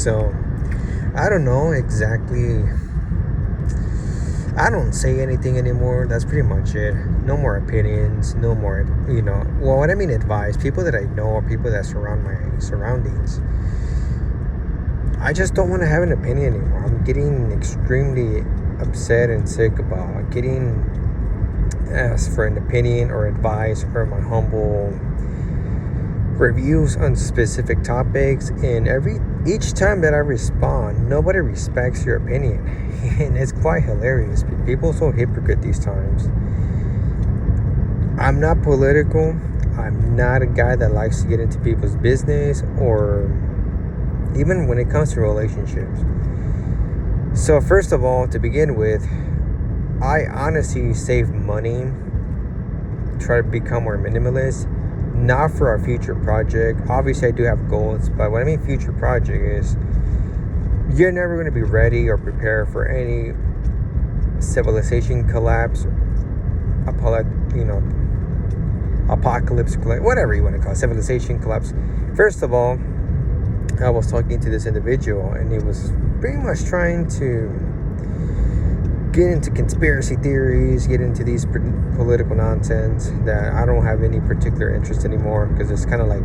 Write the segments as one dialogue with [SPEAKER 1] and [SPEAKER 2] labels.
[SPEAKER 1] So I don't know exactly. I don't say anything anymore. That's pretty much it. No more opinions. No more, Well, what I mean advice. People that I know or people that surround my surroundings. I just don't want to have an opinion anymore. I'm getting extremely upset and sick about getting asked for an opinion or advice or my humble reviews on specific topics, and each time that I respond, nobody respects your opinion. And it's quite hilarious. People are so hypocrite these times. I'm not political. I'm not a guy that likes to get into people's business, or even when it comes to relationships. So first of all, to begin with, I honestly save money, try to become more minimalist, not for our future project. Obviously I do have goals, but what I mean future project is you're never going to be ready or prepared for any civilization collapse, apocalypse, whatever you want to call it, civilization collapse. First of all, I was talking to this individual, and he was pretty much trying to get into conspiracy theories, get into these political nonsense that I don't have any particular interest anymore, because it's kind of like,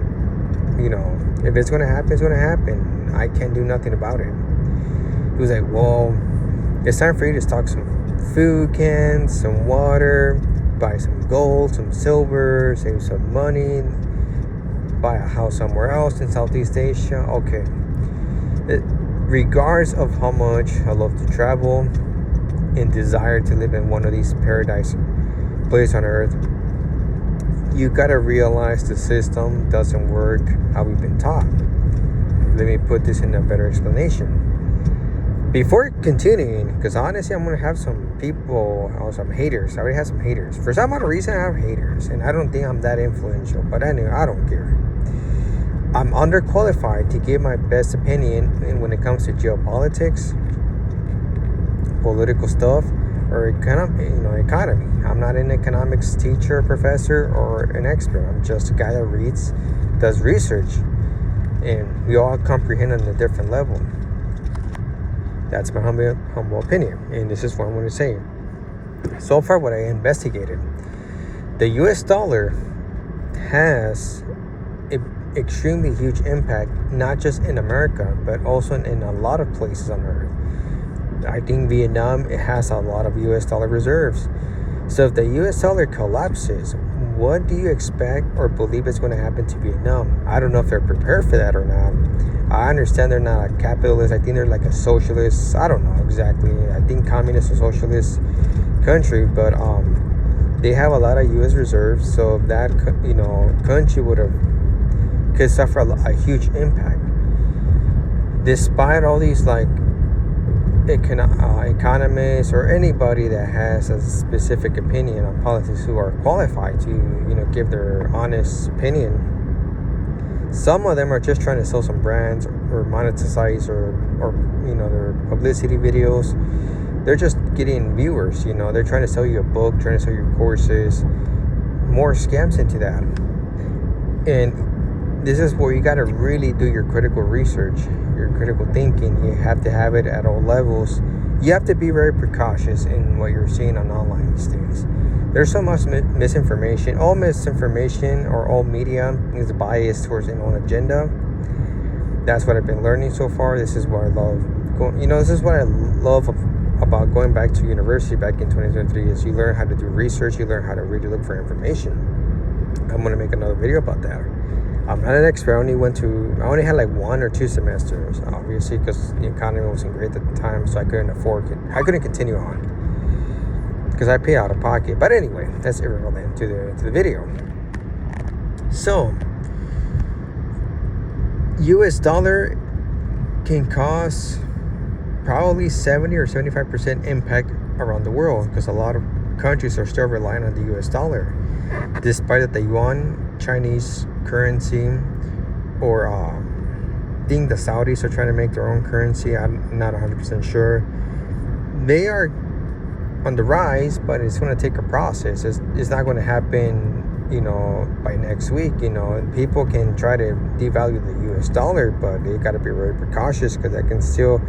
[SPEAKER 1] if it's going to happen, it's going to happen. I can't do nothing about it. He was like, well, it's time for you to stock some food cans, some water, buy some gold, some silver, save some money, buy a house somewhere else in Southeast Asia. Okay. Regardless of how much I love to travel and desire to live in one of these paradise places on earth, you gotta realize the system doesn't work how we've been taught. Let me put this in a better explanation. Before continuing, because honestly I'm gonna have some people, some haters. I already have some haters. For some other reason I have haters, and I don't think I'm that influential, but anyway, I don't care. I'm underqualified to give my best opinion when it comes to geopolitics, political stuff, or economy. I'm not an economics teacher, professor, or an expert. I'm just a guy that reads, does research, and we all comprehend on a different level. That's my humble opinion, and this is what I'm going to say. So far, what I investigated, the U.S. dollar has an extremely huge impact, not just in America, but also in a lot of places on earth. I think Vietnam, it has a lot of U.S. dollar reserves. So if the U.S. dollar collapses, what do you expect or believe is going to happen to Vietnam? I don't know if they're prepared for that or not. I understand they're not a capitalist. I think they're like a socialist. I don't know exactly. I think communist or socialist country, but they have a lot of U.S. reserves. So if that country could suffer a huge impact. Despite all these economists or anybody that has a specific opinion on politics who are qualified to give their honest opinion, some of them are just trying to sell some brands or monetize or their publicity videos. They're just getting viewers. They're trying to sell you a book, trying to sell you courses, more scams into that. And this is where you got to really do your critical research, your critical thinking. You have to have it at all levels. You have to be very precautious in what you're seeing on online these days. There's so much misinformation. All misinformation or all media is biased towards an own agenda. That's what I've been learning so far. This is what I love. This is what I love about going back to university back in 2023 is you learn how to do research. You learn how to really look for information. I'm going to make another video about that. I'm not an expert. I only had like 1 or 2 semesters, obviously, because the economy wasn't great at the time, so I couldn't afford it. I couldn't continue on because I pay out of pocket. But anyway, that's irrelevant to the video. So, U.S. dollar can cause probably 70 or 75% impact around the world because a lot of countries are still relying on the U.S. dollar, despite that the yuan, Chinese currency, or I think the Saudis are trying to make their own currency. I'm not 100% sure. They are on the rise, but it's going to take a process. It's not going to happen by next week. And people can try to devalue the US dollar, but they got to be very precautious because that can still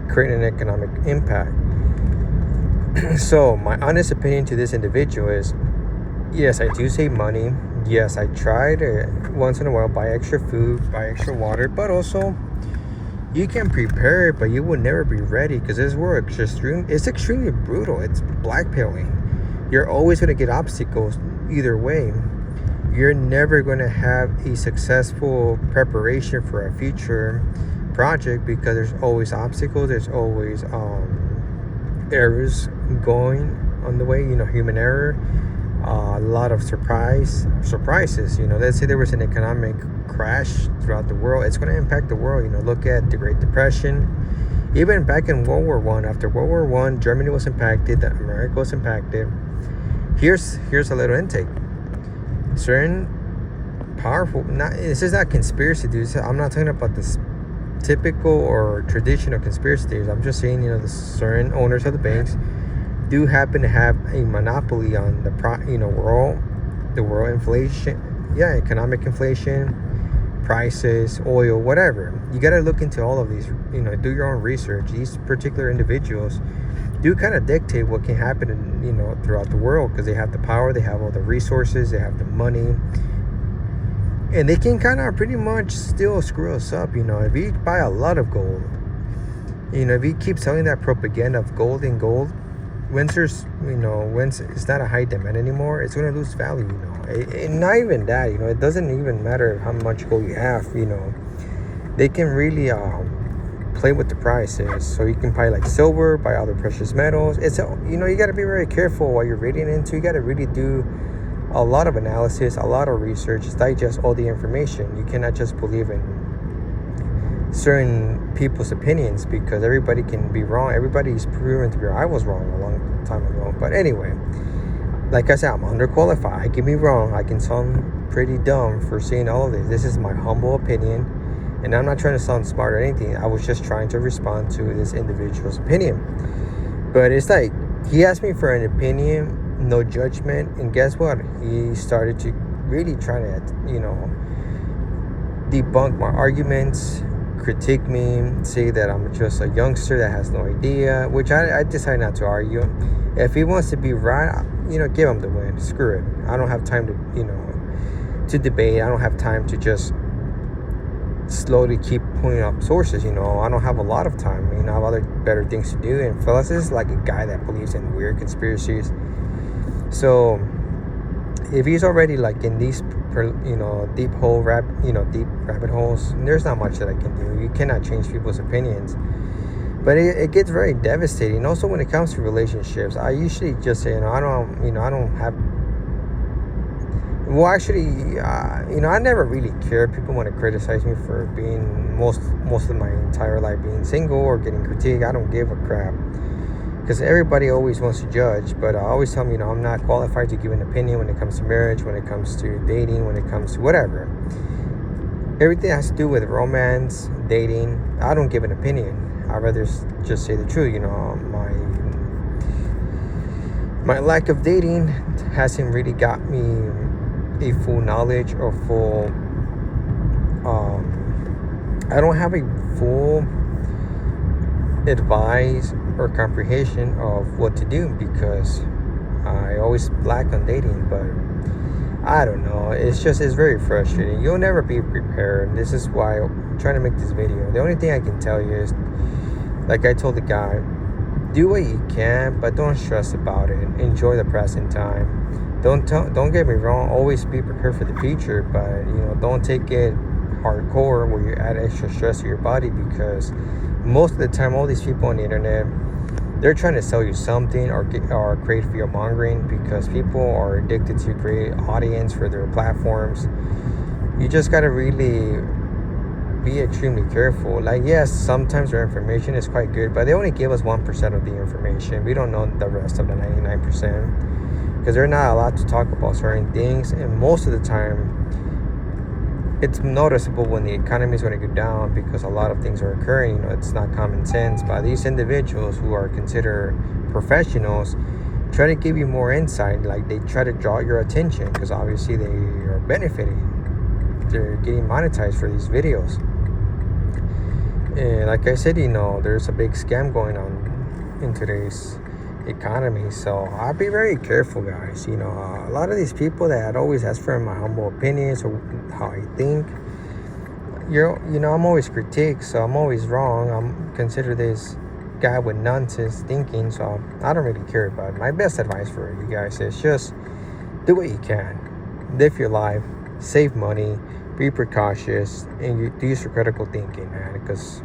[SPEAKER 1] create an economic impact. So my honest opinion to this individual is, yes, I do save money. Yes, I try to once in a while buy extra food, buy extra water, but also you can prepare it, but you will never be ready because this world it's extremely brutal. It's blackmailing. You're always going to get obstacles either way. You're never going to have a successful preparation for a future project because there's always obstacles. There's always errors going on the way. Human error. A lot of surprises. Let's say there was an economic crash throughout the world. It's going to impact the world. Look at the Great Depression. Even back in World War One, after World War One, Germany was impacted. America was impacted. Here's a little intake. Certain powerful. This is not conspiracy theories. I'm not talking about this typical or traditional conspiracy theories. I'm just saying, the certain owners of the banks do happen to have a monopoly on the world inflation, economic inflation, prices, oil, whatever. You got to look into all of these, do your own research. These particular individuals do kind of dictate what can happen throughout the world because they have the power, they have all the resources, they have the money, and they can kind of pretty much still screw us up. If you buy a lot of gold, if you keep selling that propaganda of gold, once it's not a high demand anymore, it's going to lose value. And not even that. It doesn't even matter how much gold you have. They can really play with the prices. So you can buy like silver, buy other precious metals. It's you got to be very careful what you're reading into. You got to really do a lot of analysis, a lot of research, digest all the information. You cannot just believe in certain people's opinions because everybody can be wrong. Everybody's proven to be wrong. I was wrong a long time ago. But anyway, like I said, I'm underqualified. Get me wrong. I can sound pretty dumb for saying all of this. This is my humble opinion. And I'm not trying to sound smart or anything. I was just trying to respond to this individual's opinion. But it's like, he asked me for an opinion, no judgment. And guess what? He started to really try to, debunk my arguments, critique me, say that I'm just a youngster that has no idea, which I decided not to argue. If he wants to be right, give him the win. Screw it. I don't have time to debate. I don't have time to just slowly keep pulling up sources. I don't have a lot of time. I have other better things to do. And Phyllis is like a guy that believes in weird conspiracies. So if he's already like in these deep rabbit holes, there's not much that I can do. You cannot change people's opinions, but it gets very devastating. Also, when it comes to relationships, I usually just say, I don't have. Well, actually, I never really care. People want to criticize me for being most of my entire life being single or getting critiqued. I don't give a crap. Because everybody always wants to judge, but I always tell them, I'm not qualified to give an opinion when it comes to marriage, when it comes to dating, when it comes to whatever. Everything has to do with romance, dating. I don't give an opinion. I'd rather just say the truth. My lack of dating hasn't really got me a full knowledge or full. I don't have a full advice or comprehension of what to do because I always lack on dating. But I don't know, it's very frustrating. You'll never be prepared. This is why I'm trying to make this video. The only thing I can tell you is, like I told the guy, do what you can, but don't stress about it. Enjoy the present time. Don't get me wrong, always be prepared for the future, but don't take it hardcore where you add extra stress to your body, because most of the time all these people on the internet, they're trying to sell you something or create fear mongering, because people are addicted to create audience for their platforms. You just got to really be extremely careful. Like, yes, sometimes their information is quite good, but they only give us 1% of the information. We don't know the rest of the 99%, because they're not allowed to talk about certain things. And most of the time, it's noticeable when the economy is going to go down, because a lot of things are occurring. It's not common sense, but these individuals who are considered professionals try to give you more insight. Like, they try to draw your attention because obviously they are benefiting. They're getting monetized for these videos. And like I said, there's a big scam going on in today's economy. So I'll be very careful, guys. A lot of these people that always ask for my humble opinions or how I think, I'm always critiqued, so I'm always wrong. I'm considered this guy with nonsense thinking, so I don't really care about it. My best advice for you guys is just do what you can, live your life, save money, be precautious, and you use your critical thinking, man, because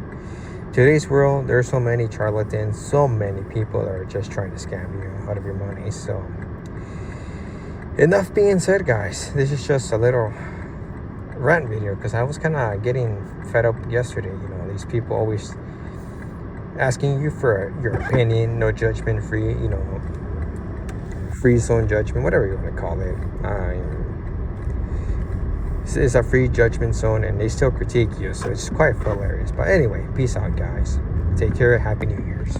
[SPEAKER 1] today's world, there's so many charlatans, so many people that are just trying to scam you out of your money. So enough being said, guys. This is just a little rant video because I was kind of getting fed up yesterday. These people always asking you for your opinion, no judgment free, free zone judgment, whatever you want to call it. It's a free judgment zone, and they still critique you, so it's quite hilarious. But anyway, peace out, guys. Take care. Happy New Year's.